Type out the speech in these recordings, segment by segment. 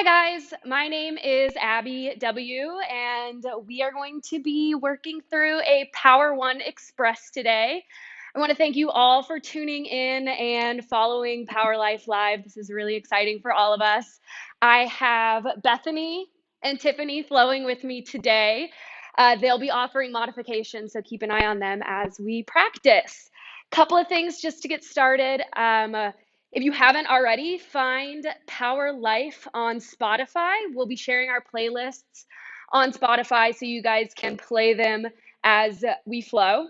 Hi guys, my name is Abby W, and we are going to be working through a Power One Express today. I want to thank you all for tuning in and following Power Life Live. This is really exciting for all of us. I have Bethany and Tiffany flowing with me today. They'll be offering modifications, so keep an eye on them as we practice. Couple of things just to get started. If you haven't already, find Power Life on Spotify. We'll be sharing our playlists on Spotify so you guys can play them as we flow.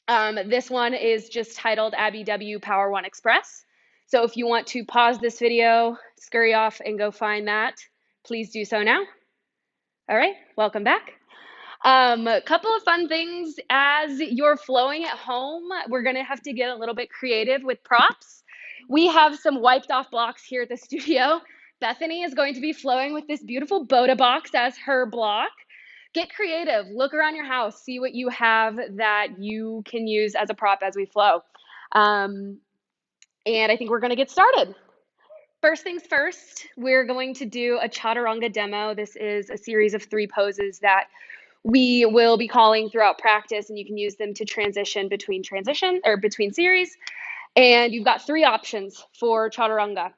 This one is just titled Abby W Power One Express. So if you want to pause this video, scurry off and go find that, please do so now. All right, welcome back. A couple of fun things as you're flowing at home. We're gonna have to get a little bit creative with props. We have some wiped off blocks here at the studio. Bethany is going to be flowing with this beautiful Boda box as her block. Get creative, look around your house, see what you have that you can use as a prop as we flow. And I think we're gonna get started. First things first, we're going to do a Chaturanga demo. This is a series of 3 poses that we will be calling throughout practice, and you can use them to transition between series. And you've got 3 options for Chaturanga.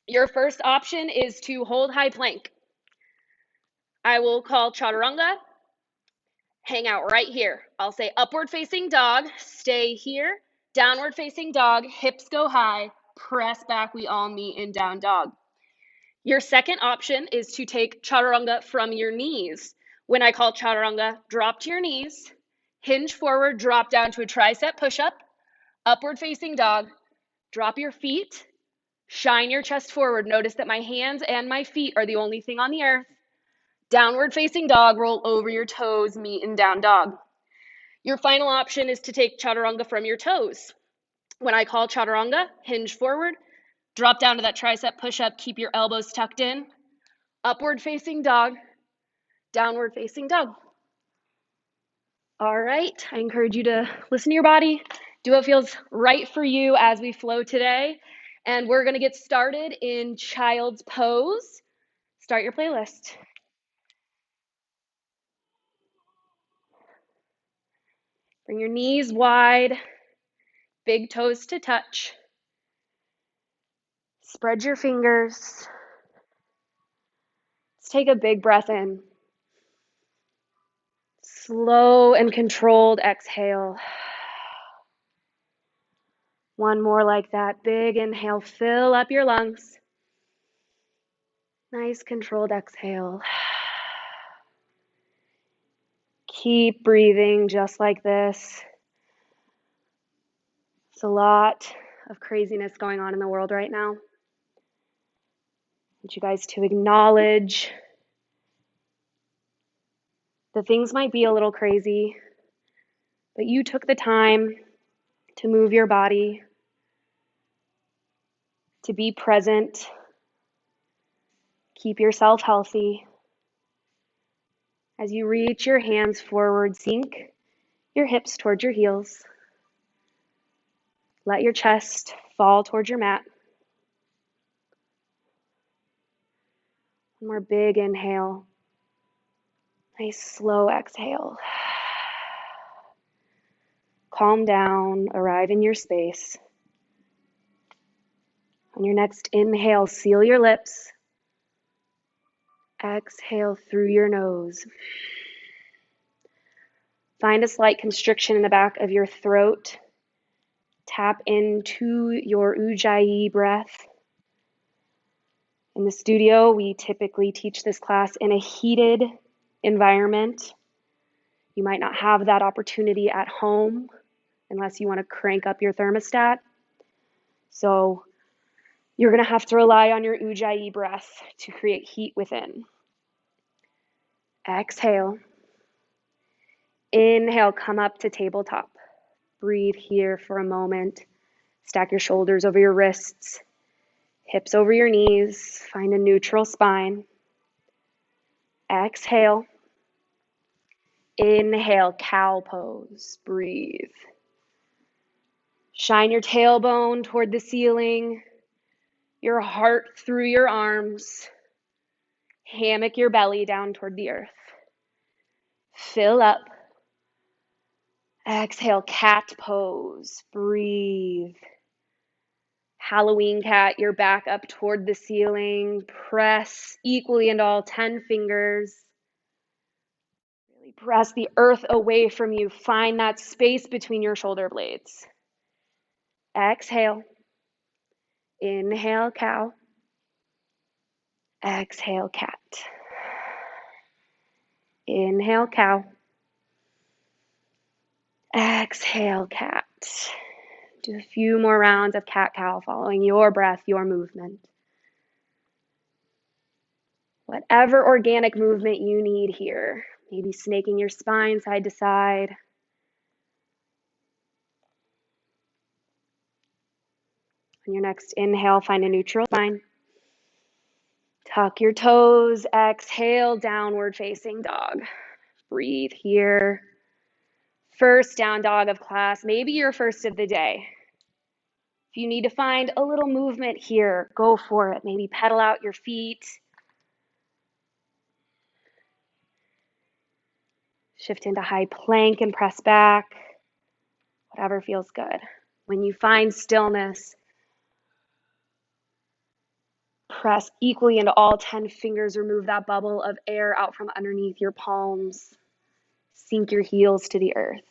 Your first option is to hold high plank. I will call Chaturanga, hang out right here. I'll say upward facing dog, stay here, downward facing dog, hips go high, press back, we all meet in down dog. Your second option is to take Chaturanga from your knees. When I call Chaturanga, drop to your knees, hinge forward, drop down to a tricep push-up, upward facing dog, drop your feet, shine your chest forward. Notice that my hands and my feet are the only thing on the earth. Downward facing dog, roll over your toes, meet in down dog. Your final option is to take Chaturanga from your toes. When I call Chaturanga, hinge forward, drop down to that tricep push-up, keep your elbows tucked in, upward facing dog, downward facing dog. All right, I encourage you to listen to your body, do what feels right for you as we flow today. And we're gonna get started in child's pose. Start your playlist. Bring your knees wide, big toes to touch. Spread your fingers. Let's take a big breath in. Slow and controlled exhale. One more like that. Big inhale, fill up your lungs. Nice controlled exhale. Keep breathing just like this. There's a lot of craziness going on in the world right now. I want you guys to acknowledge that things might be a little crazy, but you took the time to move your body, to be present, keep yourself healthy. As you reach your hands forward, sink your hips towards your heels. Let your chest fall towards your mat. One more big inhale. Nice slow exhale. Calm down, arrive in your space. On your next inhale, seal your lips. Exhale through your nose. Find a slight constriction in the back of your throat. Tap into your Ujjayi breath. In the studio, we typically teach this class in a heated environment. You might not have that opportunity at home unless you want to crank up your thermostat. So you're going to have to rely on your Ujjayi breath to create heat within. Exhale. Inhale, come up to tabletop. Breathe here for a moment. Stack your shoulders over your wrists, hips over your knees. Find a neutral spine. Exhale. Inhale, cow pose. Breathe. Shine your tailbone toward the ceiling, your heart through your arms. Hammock your belly down toward the earth. Fill up. Exhale, cat pose. Breathe. Halloween cat, your back up toward the ceiling. Press equally into all 10 fingers. Really press the earth away from you. Find that space between your shoulder blades. Exhale. Inhale, cow. Exhale, cat. Inhale, cow. Exhale, cat. Do a few more rounds of cat-cow, following your breath, your movement. Whatever organic movement you need here. Maybe snaking your spine side to side. On your next inhale, find a neutral spine. Tuck your toes. Exhale, downward facing dog. Breathe here. First down dog of class, maybe your first of the day. If you need to find a little movement here, go for it. Maybe pedal out your feet. Shift into high plank and press back. Whatever feels good. When you find stillness, press equally into all 10 fingers. Remove that bubble of air out from underneath your palms. Sink your heels to the earth.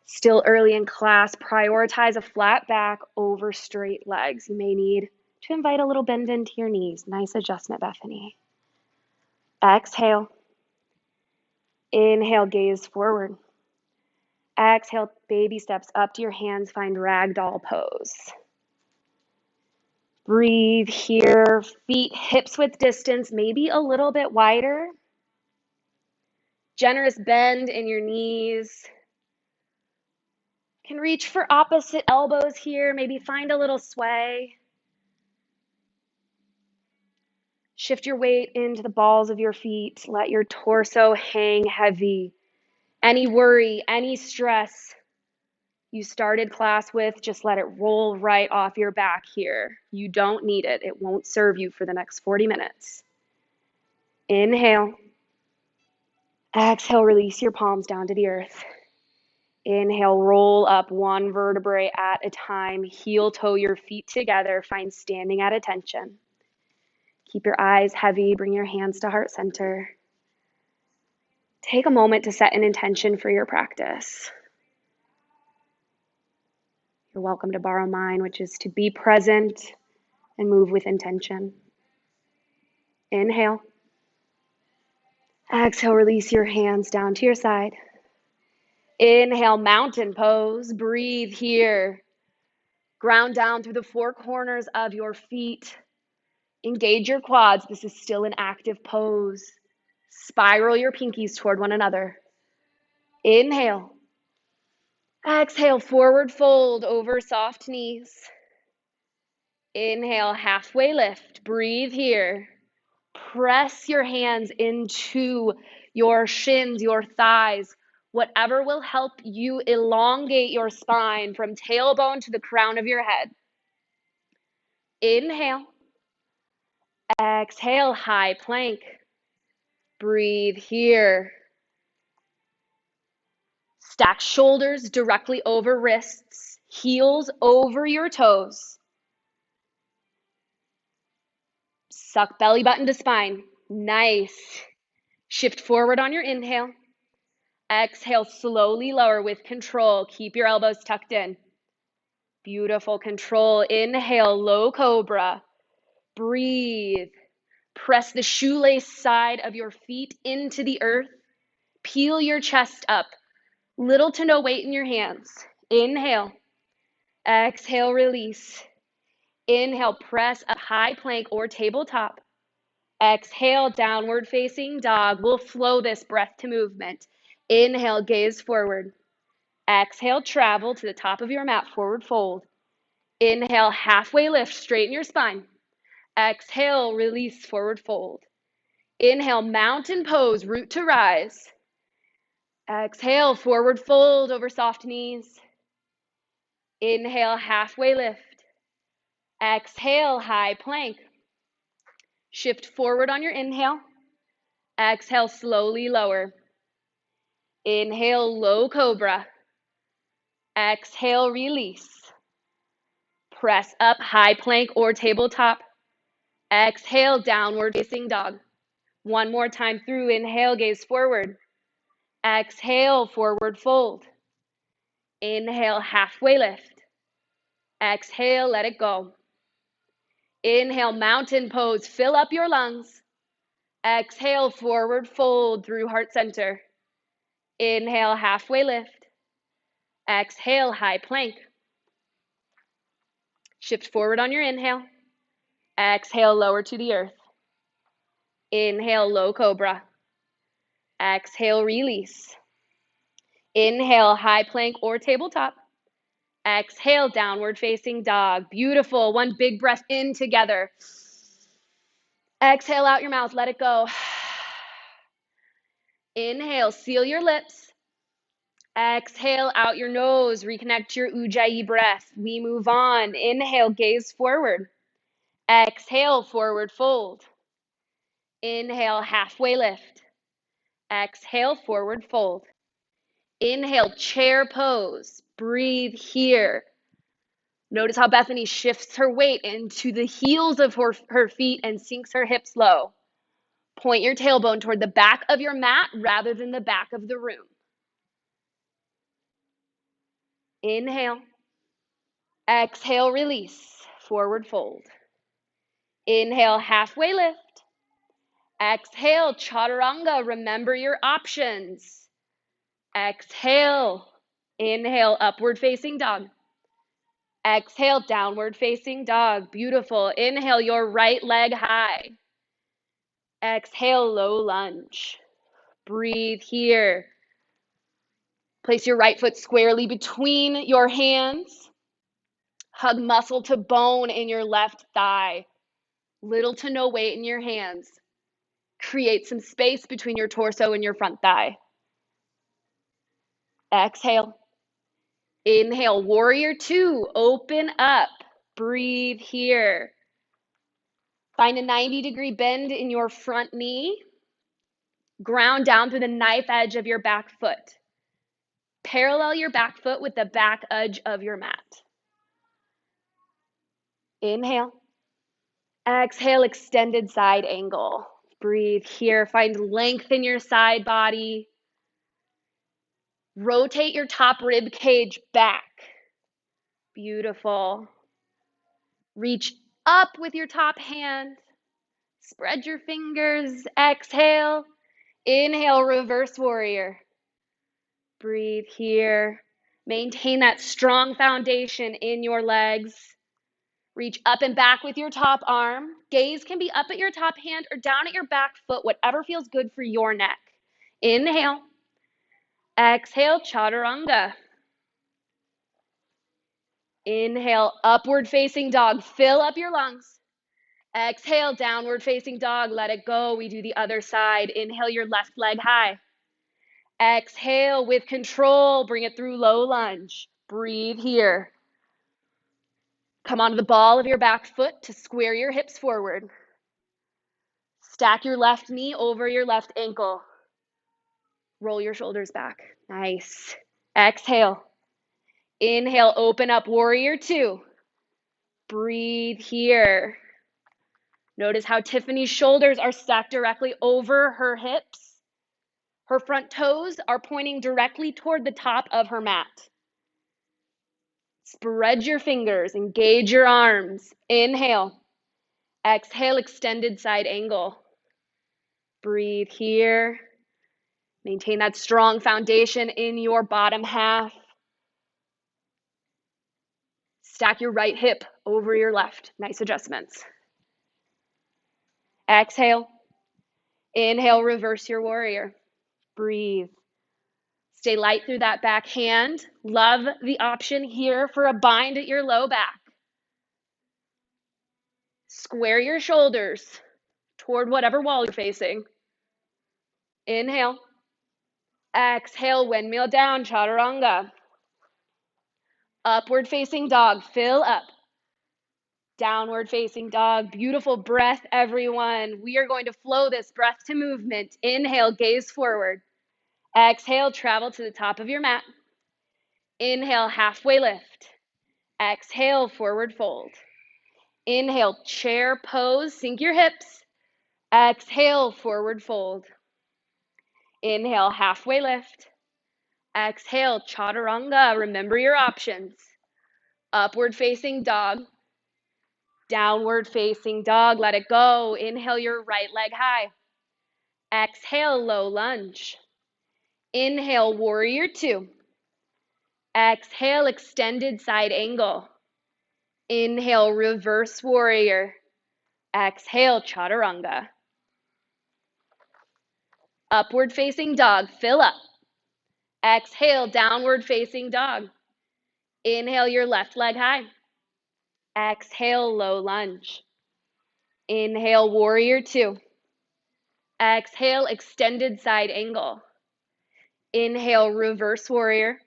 Still early in class, prioritize a flat back over straight legs. You may need to invite a little bend into your knees. Nice adjustment, Bethany. Exhale. Inhale, gaze forward. Exhale, baby steps up to your hands. Find ragdoll pose. Breathe here. Feet hips width distance, maybe a little bit wider. Generous bend in your knees. Can reach for opposite elbows here. Maybe find a little sway. Shift your weight into the balls of your feet. Let your torso hang heavy. Any worry, any stress you started class with, just let it roll right off your back here. You don't need it. It won't serve you for the next 40 minutes. Inhale. Exhale, release your palms down to the earth. Inhale, roll up one vertebrae at a time. Heel toe your feet together. Find standing at attention. Keep your eyes heavy. Bring your hands to heart center. Take a moment to set an intention for your practice. You're welcome to borrow mine, which is to be present and move with intention. Inhale. Exhale, release your hands down to your side. Inhale, mountain pose. Breathe here. Ground down through the four corners of your feet. Engage your quads. This is still an active pose. Spiral your pinkies toward one another. Inhale. Exhale, forward fold over soft knees. Inhale, halfway lift. Breathe here. Press your hands into your shins, your thighs, whatever will help you elongate your spine from tailbone to the crown of your head. Inhale. Exhale, high plank. Breathe here. Stack shoulders directly over wrists, heels over your toes. Suck belly button to spine. Nice. Shift forward on your inhale. Exhale, slowly lower with control. Keep your elbows tucked in. Beautiful control. Inhale, low cobra. Breathe. Press the shoelace side of your feet into the earth. Peel your chest up. Little to no weight in your hands. Inhale. Exhale, release. Inhale, press up high plank or tabletop. Exhale, downward facing dog. We'll flow this breath to movement. Inhale, gaze forward. Exhale, travel to the top of your mat, forward fold. Inhale, halfway lift, straighten your spine. Exhale, release, forward fold. Inhale, mountain pose, root to rise. Exhale, forward fold over soft knees. Inhale, halfway lift. Exhale, high plank. Shift forward on your inhale. Exhale, slowly lower. Inhale, low cobra. Exhale, release. Press up, high plank or tabletop. Exhale, downward facing dog. One more time through. Inhale, gaze forward. Exhale, forward fold. Inhale, halfway lift. Exhale, let it go. Inhale, mountain pose. Fill up your lungs. Exhale, forward fold through heart center. Inhale, halfway lift. Exhale, high plank. Shift forward on your inhale. Exhale, lower to the earth. Inhale, low cobra. Exhale, release. Inhale, high plank or tabletop. Exhale, downward facing dog. Beautiful. One big breath in together. Exhale out your mouth. Let it go. Inhale, seal your lips. Exhale out your nose. Reconnect to your Ujjayi breath. We move on. Inhale, gaze forward. Exhale, forward fold. Inhale, halfway lift. Exhale, forward fold. Inhale, chair pose. Breathe here. Notice how Bethany shifts her weight into the heels of her feet and sinks her hips low. Point your tailbone toward the back of your mat rather than the back of the room. Inhale. Exhale, release. Forward fold. Inhale, halfway lift. Exhale, Chaturanga. Remember your options. Exhale. Inhale, upward facing dog. Exhale, downward facing dog. Beautiful. Inhale, your right leg high. Exhale, low lunge. Breathe here. Place your right foot squarely between your hands. Hug muscle to bone in your left thigh. Little to no weight in your hands. Create some space between your torso and your front thigh. Exhale. Inhale, warrior two. Open up. Breathe here. Find a 90-degree bend in your front knee. Ground down through the knife edge of your back foot. Parallel your back foot with the back edge of your mat. Inhale. Exhale, extended side angle. Breathe here. Find length in your side body. Rotate your top rib cage back. Beautiful. Reach up with your top hand. Spread your fingers. Exhale. Inhale, reverse warrior. Breathe here. Maintain that strong foundation in your legs. Reach up and back with your top arm. Gaze can be up at your top hand or down at your back foot, whatever feels good for your neck. Inhale. Exhale, Chaturanga. Inhale, upward facing dog. Fill up your lungs. Exhale, downward facing dog. Let it go. We do the other side. Inhale, your left leg high. Exhale with control. Bring it through low lunge. Breathe here. Come onto the ball of your back foot to square your hips forward. Stack your left knee over your left ankle. Roll your shoulders back. Nice. Exhale. Inhale, open up, warrior two. Breathe here. Notice how Tiffany's shoulders are stacked directly over her hips. Her front toes are pointing directly toward the top of her mat. Spread your fingers, engage your arms. Inhale. Exhale, extended side angle. Breathe here. Maintain that strong foundation in your bottom half. Stack your right hip over your left. Nice adjustments. Exhale. Inhale, reverse your warrior. Breathe. Stay light through that back hand. Love the option here for a bind at your low back. Square your shoulders toward whatever wall you're facing. Inhale. Exhale, windmill down, Chaturanga. Upward facing dog, fill up. Downward facing dog. Beautiful breath, everyone. We are going to flow this breath to movement. Inhale, gaze forward. Exhale, travel to the top of your mat. Inhale, halfway lift. Exhale, forward fold. Inhale, chair pose, sink your hips. Exhale, forward fold. Inhale, halfway lift. Exhale, chaturanga. Remember your options. Upward facing dog. Downward facing dog. Let it go. Inhale your right leg high. Exhale, low lunge. Inhale, warrior two. Exhale, extended side angle. Inhale, reverse warrior. Exhale, chaturanga. Upward facing dog, fill up. Exhale, downward facing dog. Inhale your left leg high. Exhale, low lunge. Inhale, warrior two. Exhale, extended side angle. Inhale, reverse warrior.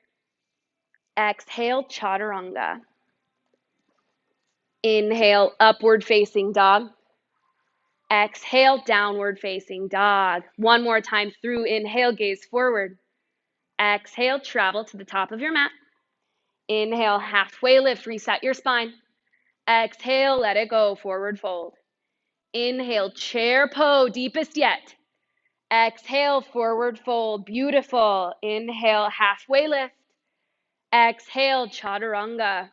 Exhale, chaturanga. Inhale, upward facing dog. Exhale, downward facing dog. One more time through. Inhale, gaze forward. Exhale, travel to the top of your mat. Inhale, halfway lift, reset your spine. Exhale, let it go, forward fold. Inhale, chair pose, deepest yet. Exhale, forward fold, beautiful. Inhale, halfway lift. Exhale, chaturanga.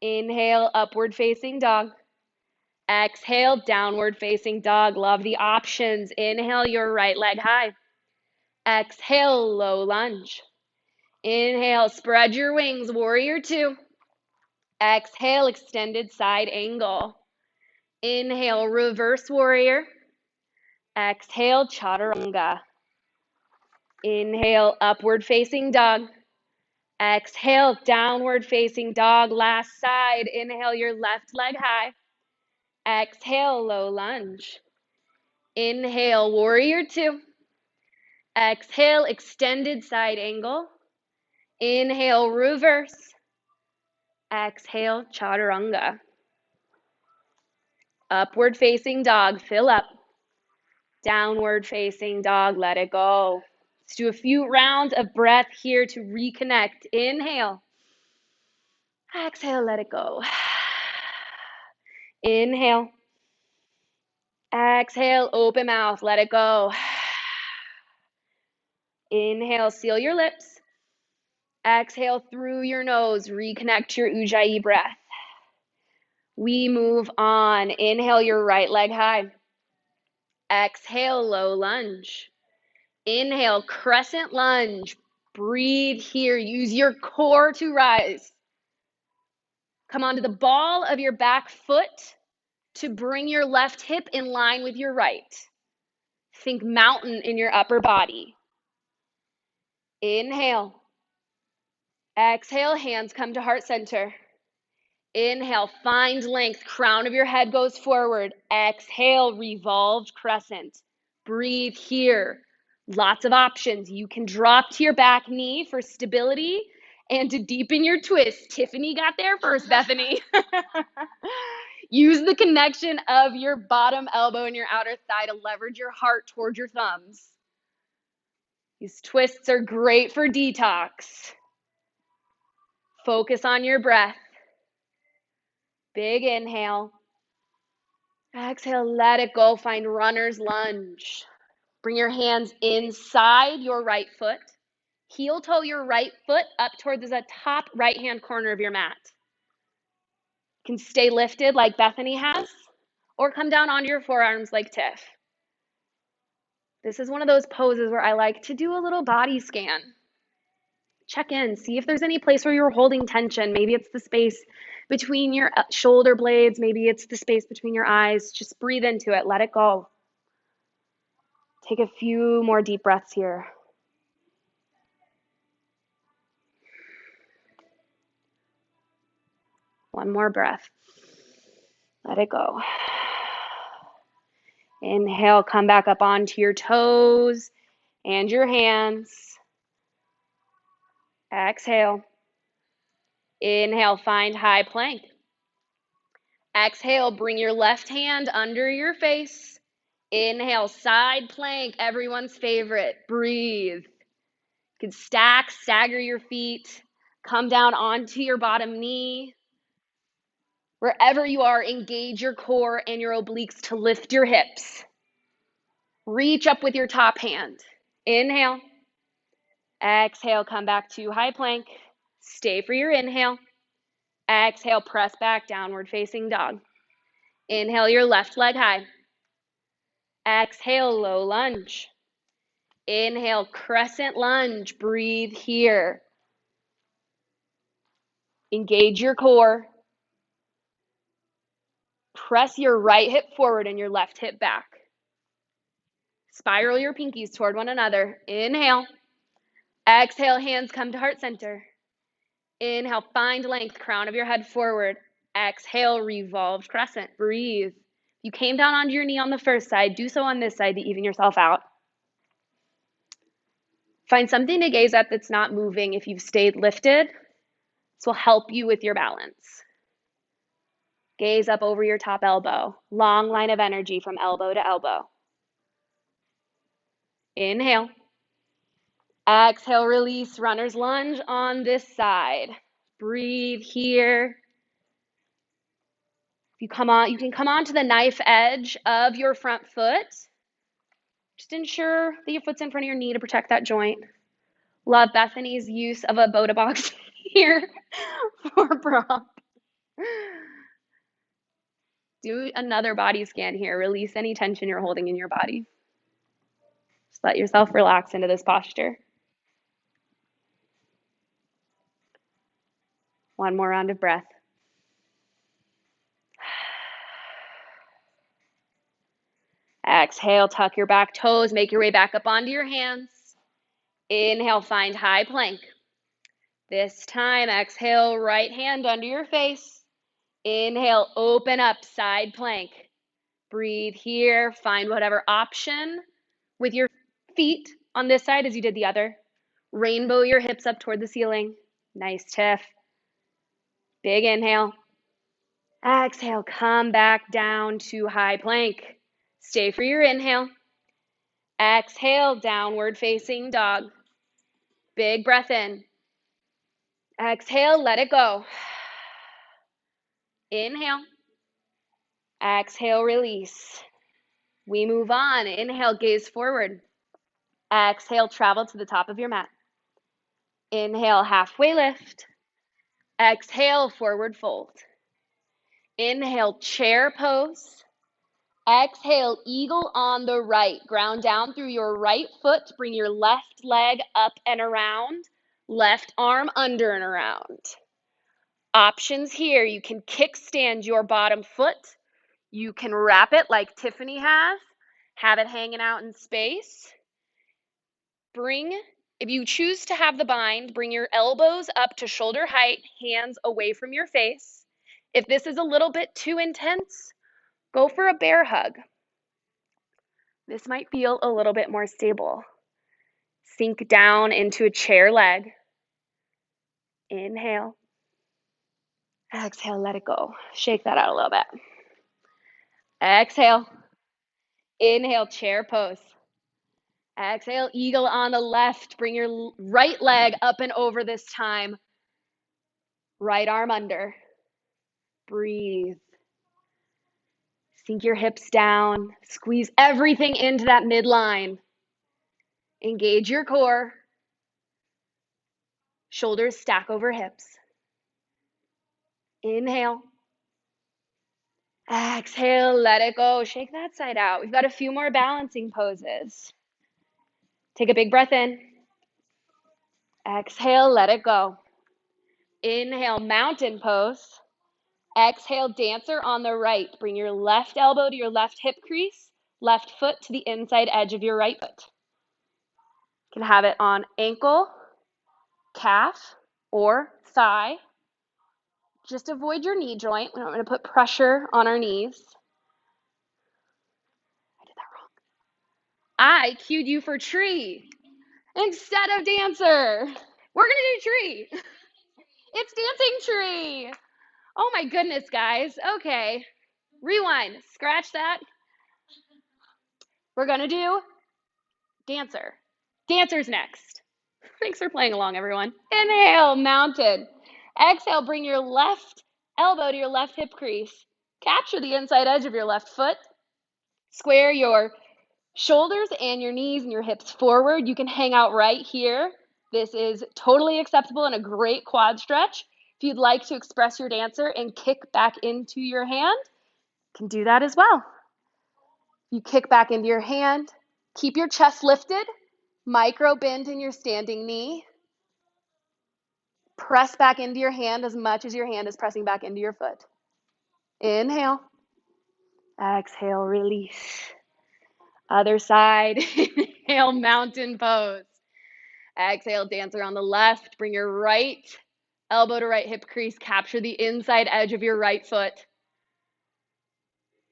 Inhale, upward facing dog. Exhale, downward facing dog. Love the options. Inhale, your right leg high. Exhale, low lunge. Inhale, spread your wings, warrior two. Exhale, extended side angle. Inhale, reverse warrior. Exhale, chaturanga. Inhale, upward facing dog. Exhale, downward facing dog. Last side. Inhale, your left leg high. Exhale, low lunge. Inhale, warrior two. Exhale, extended side angle. Inhale, reverse. Exhale, chaturanga. Upward facing dog, fill up. Downward facing dog, let it go. Let's do a few rounds of breath here to reconnect. Inhale. Exhale, let it go. Inhale. Exhale, open mouth, let it go. Inhale, seal your lips. Exhale through your nose, reconnect your Ujjayi breath. We move on. Inhale your right leg high. Exhale, low lunge. Inhale, crescent lunge. Breathe here. Use your core to rise. Come onto the ball of your back foot to bring your left hip in line with your right. Think mountain in your upper body. Inhale. Exhale, hands come to heart center. Inhale, find length, crown of your head goes forward. Exhale, revolved crescent. Breathe here. Lots of options. You can drop to your back knee for stability and to deepen your twist. Tiffany got there first, Bethany. Use the connection of your bottom elbow and your outer thigh to leverage your heart towards your thumbs. These twists are great for detox. Focus on your breath. Big inhale. Exhale, let it go. Find runner's lunge. Bring your hands inside your right foot. Heel toe your right foot up towards the top right-hand corner of your mat. You can stay lifted like Bethany has, or come down onto your forearms like Tiff. This is one of those poses where I like to do a little body scan. Check in, see if there's any place where you're holding tension. Maybe it's the space between your shoulder blades. Maybe it's the space between your eyes. Just breathe into it. Let it go. Take a few more deep breaths here. One more breath. Let it go. Inhale, come back up onto your toes and your hands. Exhale. Inhale, find high plank. Exhale, bring your left hand under your face. Inhale, side plank, everyone's favorite. Breathe. You can stack, stagger your feet, come down onto your bottom knee. Wherever you are, engage your core and your obliques to lift your hips. Reach up with your top hand. Inhale. Exhale, come back to high plank. Stay for your inhale. Exhale, press back, downward facing dog. Inhale your left leg high. Exhale, low lunge. Inhale, crescent lunge. Breathe here. Engage your core. Press your right hip forward and your left hip back. Spiral your pinkies toward one another. Inhale. Exhale, hands come to heart center. Inhale, find length, crown of your head forward. Exhale, revolved crescent. Breathe. You came down onto your knee on the first side. Do so on this side to even yourself out. Find something to gaze at that's not moving if you've stayed lifted. This will help you with your balance. Gaze up over your top elbow. Long line of energy from elbow to elbow. Inhale. Exhale, release, runner's lunge on this side. Breathe here. You can come onto the knife edge of your front foot. Just ensure that your foot's in front of your knee to protect that joint. Love Bethany's use of a Bota box here for prop. Do another body scan here. Release any tension you're holding in your body. Just let yourself relax into this posture. One more round of breath. Exhale, tuck your back toes, make your way back up onto your hands. Inhale, find high plank. This time, exhale, right hand under your face. Inhale, open up, side plank. Breathe here, find whatever option with your feet on this side as you did the other. Rainbow your hips up toward the ceiling. Nice tiff. Big inhale. Exhale, come back down to high plank. Stay for your inhale. Exhale, downward facing dog. Big breath in. Exhale, let it go. Inhale. Exhale, release. We move on. Inhale, gaze forward. Exhale, travel to the top of your mat. Inhale, halfway lift. Exhale, forward fold. Inhale, chair pose. Exhale, eagle on the right. Ground down through your right foot. Bring your left leg up and around. Left arm under and around. Options here. You can kickstand your bottom foot. You can wrap it like Tiffany has. Have it hanging out in space. If you choose to have the bind, bring your elbows up to shoulder height, hands away from your face. If this is a little bit too intense, go for a bear hug. This might feel a little bit more stable. Sink down into a chair leg. Inhale. Exhale, let it go. Shake that out a little bit. Exhale. Inhale, chair pose. Exhale, eagle on the left. Bring your right leg up and over this time. Right arm under. Breathe. Sink your hips down. Squeeze everything into that midline. Engage your core. Shoulders stack over hips. Inhale. Exhale, let it go. Shake that side out. We've got a few more balancing poses. Take a big breath in. Exhale, let it go. Inhale, mountain pose. Exhale, dancer on the right. Bring your left elbow to your left hip crease, left foot to the inside edge of your right foot. You can have it on ankle, calf, or thigh. Just avoid your knee joint. We don't want to put pressure on our knees. I did that wrong. I cued you for tree instead of dancer. We're going to do tree. It's dancing tree. Oh my goodness, guys. Okay, rewind, scratch that. We're gonna do dancer. Dancer's next. Thanks for playing along, everyone. Inhale, mountain. Exhale, bring your left elbow to your left hip crease. Capture the inside edge of your left foot. Square your shoulders and your knees and your hips forward. You can hang out right here. This is totally acceptable and a great quad stretch. If you'd like to express your dancer and kick back into your hand, you can do that as well. You kick back into your hand. Keep your chest lifted. Micro bend in your standing knee. Press back into your hand as much as your hand is pressing back into your foot. Inhale. Exhale, release. Other side. Inhale, mountain pose. Exhale, dancer on the left. Bring your right elbow to right hip crease. Capture the inside edge of your right foot.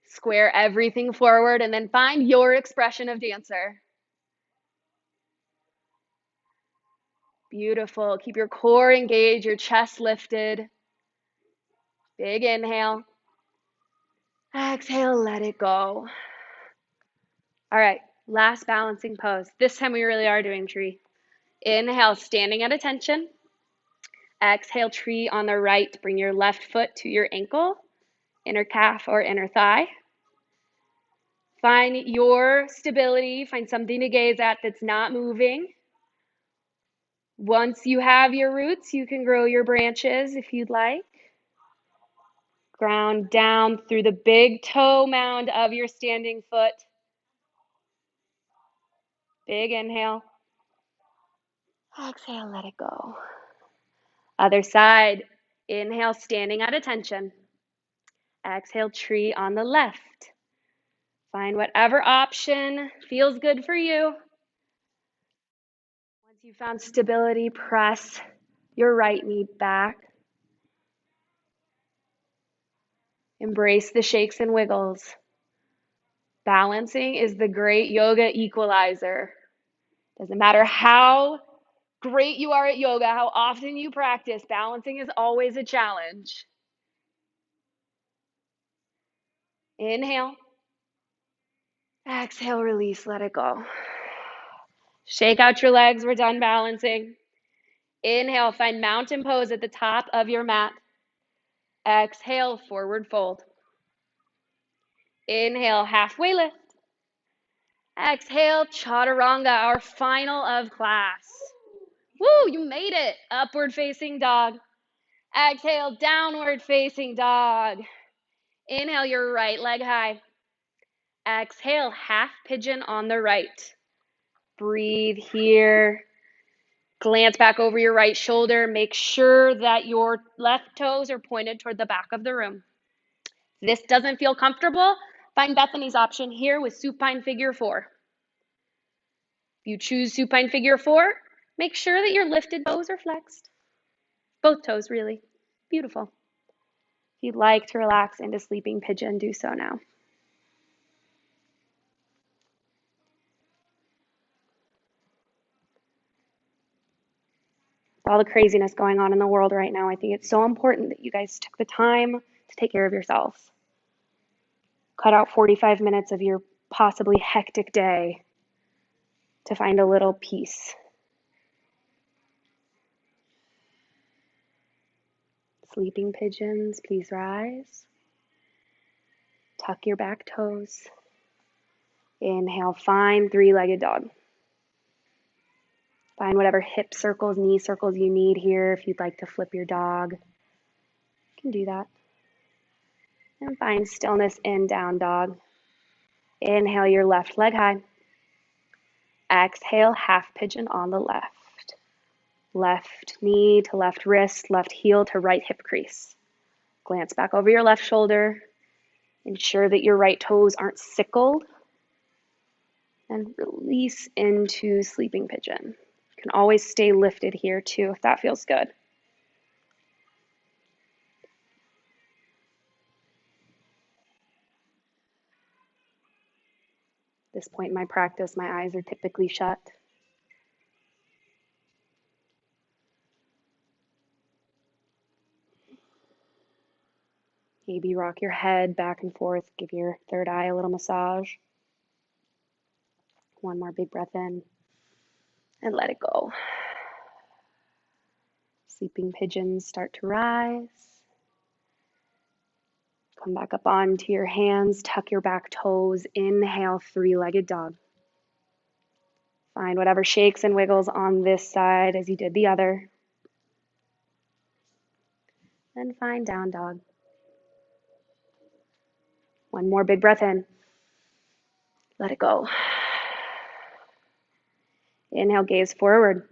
Square everything forward and then find your expression of dancer. Beautiful. Keep your core engaged, your chest lifted. Big inhale. Exhale, let it go. All right, last balancing pose. This time we really are doing tree. Inhale, standing at attention. Exhale, tree on the right. Bring your left foot to your ankle, inner calf or inner thigh. Find your stability. Find something to gaze at that's not moving. Once you have your roots, you can grow your branches if you'd like. Ground down through the big toe mound of your standing foot. Big inhale. Exhale, let it go. Other side. Inhale, standing at attention. Exhale, tree on the left. Find whatever option feels good for you. Once you've found stability, press your right knee back. Embrace the shakes and wiggles. Balancing is the great yoga equalizer. Doesn't matter how great you are at yoga, how often you practice, balancing is always a challenge. Inhale. Exhale, release, let it go. Shake out your legs, we're done balancing. Inhale, find mountain pose at the top of your mat. Exhale, forward fold. Inhale, halfway lift. Exhale, Chaturanga, our final of class. Woo, you made it. Upward facing dog. Exhale, downward facing dog. Inhale, your right leg high. Exhale, half pigeon on the right. Breathe here. Glance back over your right shoulder. Make sure that your left toes are pointed toward the back of the room. If this doesn't feel comfortable, find Bethany's option here with supine figure 4. If you choose supine figure 4, make sure that your lifted toes are flexed. Both toes, really. Beautiful. If you'd like to relax into sleeping pigeon, do so now. With all the craziness going on in the world right now, I think it's so important that you guys took the time to take care of yourselves. Cut out 45 minutes of your possibly hectic day to find a little peace. Sleeping pigeons, please rise. Tuck your back toes. Inhale, find three-legged dog. Find whatever hip circles, knee circles you need here. If you'd like to flip your dog, you can do that. And find stillness in down dog. Inhale your left leg high. Exhale, half pigeon on the left. Left knee to left wrist, left heel to right hip crease. Glance back over your left shoulder. Ensure that your right toes aren't sickled. And release into sleeping pigeon. You can always stay lifted here too if that feels good. At this point in my practice, my eyes are typically shut. Maybe rock your head back and forth, give your third eye a little massage. One more big breath in and let it go. Sleeping pigeons start to rise. Come back up onto your hands, tuck your back toes, inhale, three-legged dog. Find whatever shakes and wiggles on this side as you did the other. Then find down dog. One more big breath in. Let it go. Inhale, gaze forward.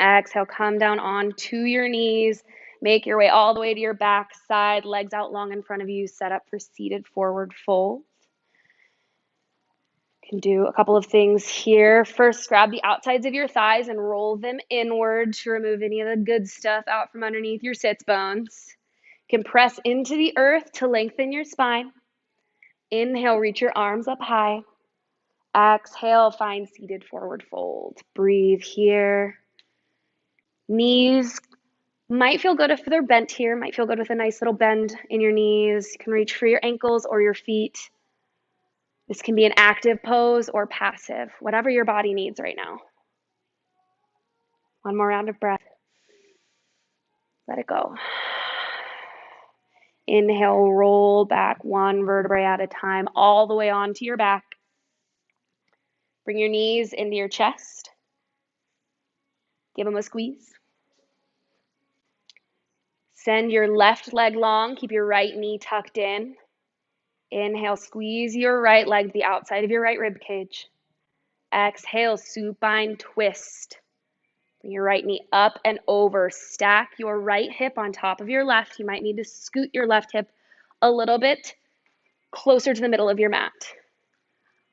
Exhale, come down onto your knees. Make your way all the way to your back side, legs out long in front of you, set up for seated forward fold. You can do a couple of things here. First, grab the outsides of your thighs and roll them inward to remove any of the good stuff out from underneath your sits bones. You can press into the earth to lengthen your spine. Inhale, reach your arms up high. Exhale, find seated forward fold. Breathe here. Knees might feel good if they're bent here, might feel good with a nice little bend in your knees. You can reach for your ankles or your feet. This can be an active pose or passive, whatever your body needs right now. One more round of breath. Let it go. Inhale, roll back one vertebrae at a time, all the way onto your back. Bring your knees into your chest. Give them a squeeze. Send your left leg long. Keep your right knee tucked in. Inhale, squeeze your right leg to the outside of your right rib cage. Exhale, supine twist. Bring your right knee up and over. Stack your right hip on top of your left. You might need to scoot your left hip a little bit closer to the middle of your mat.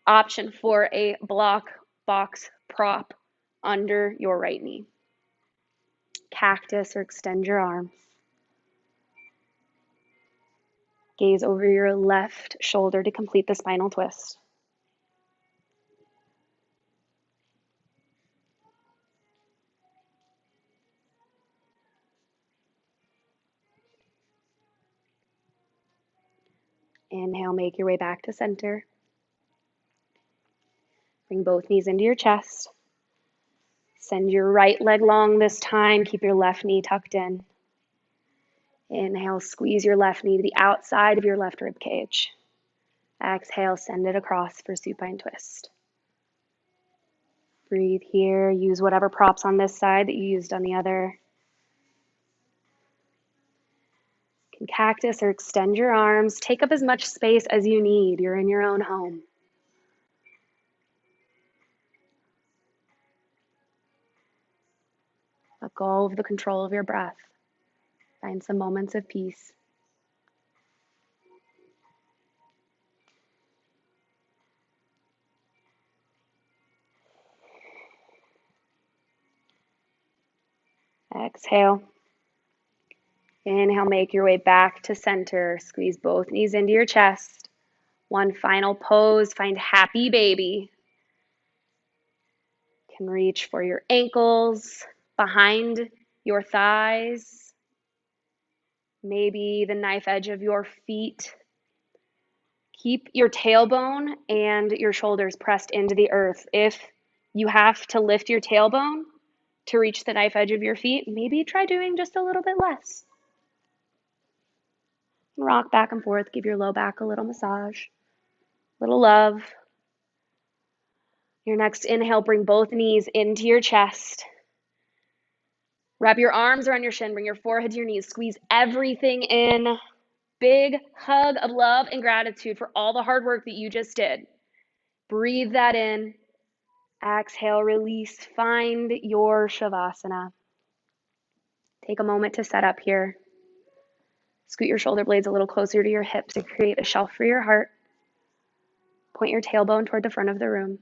Option for a block box prop under your right knee. Cactus or extend your arms. Gaze over your left shoulder to complete the spinal twist. Inhale, make your way back to center. Bring both knees into your chest. Send your right leg long this time. Keep your left knee tucked in. Inhale, squeeze your left knee to the outside of your left rib cage. Exhale, send it across for supine twist. Breathe here. Use whatever props on this side that you used on the other. You can cactus or extend your arms. Take up as much space as you need. You're in your own home. Let go of the control of your breath. Find some moments of peace. Exhale. Inhale, make your way back to center. Squeeze both knees into your chest. One final pose. Find happy baby. You can reach for your ankles, behind your thighs, maybe the knife edge of your feet. Keep your tailbone and your shoulders pressed into the earth. If you have to lift your tailbone to reach the knife edge of your feet, maybe try doing just a little bit less. Rock back and forth, give your low back a little massage, little love. Your next inhale, bring both knees into your chest. Wrap your arms around your shin, bring your forehead to your knees, squeeze everything in. Big hug of love and gratitude for all the hard work that you just did. Breathe that in. Exhale, release. Find your Savasana. Take a moment to set up here. Scoot your shoulder blades a little closer to your hips to create a shelf for your heart. Point your tailbone toward the front of the room.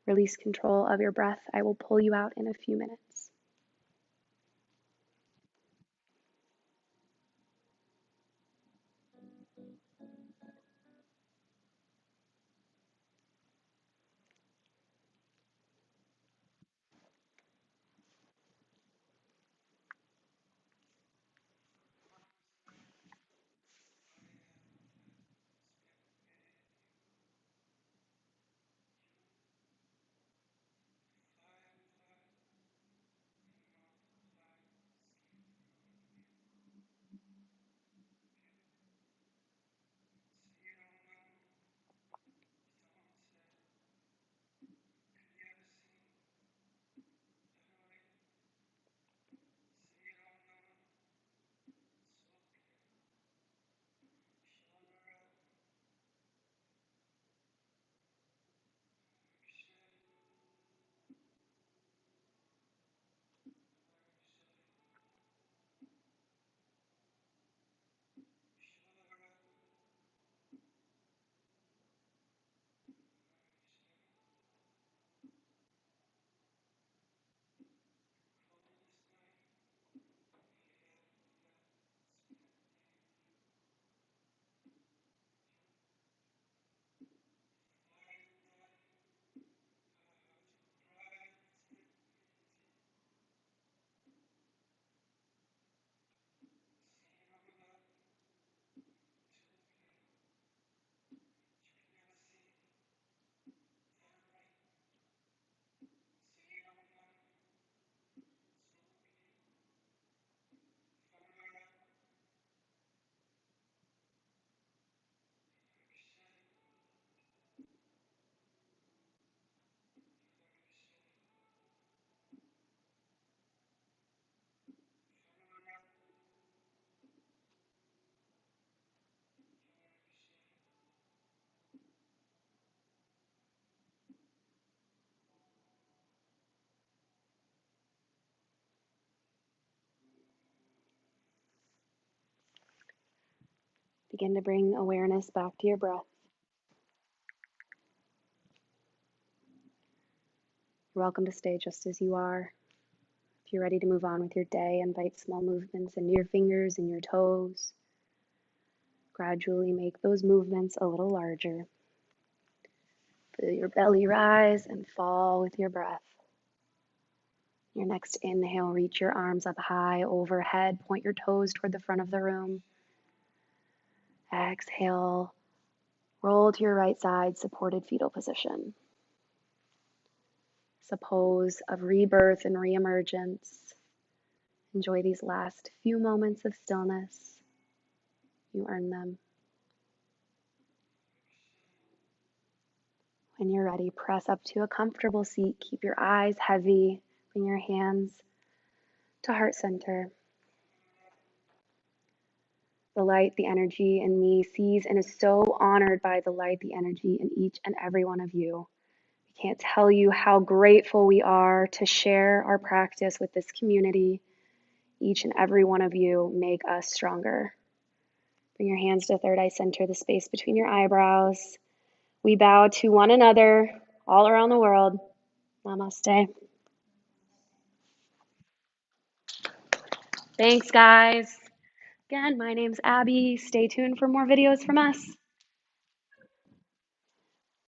Release control of your breath. I will pull you out in a few minutes. Begin to bring awareness back to your breath. You're welcome to stay just as you are. If you're ready to move on with your day, invite small movements into your fingers and your toes. Gradually make those movements a little larger. Feel your belly rise and fall with your breath. Your next inhale, reach your arms up high overhead. Point your toes toward the front of the room. Exhale, roll to your right side, supported fetal position. It's a pose of rebirth and reemergence. Enjoy these last few moments of stillness. You earn them. When you're ready, press up to a comfortable seat. Keep your eyes heavy. Bring your hands to heart center. The light, the energy in me sees and is so honored by the light, the energy in each and every one of you. I can't tell you how grateful we are to share our practice with this community. Each and every one of you make us stronger. Bring your hands to third eye center, the space between your eyebrows. We bow to one another all around the world. Namaste. Thanks, guys. Again, my name's Abby. Stay tuned for more videos from us.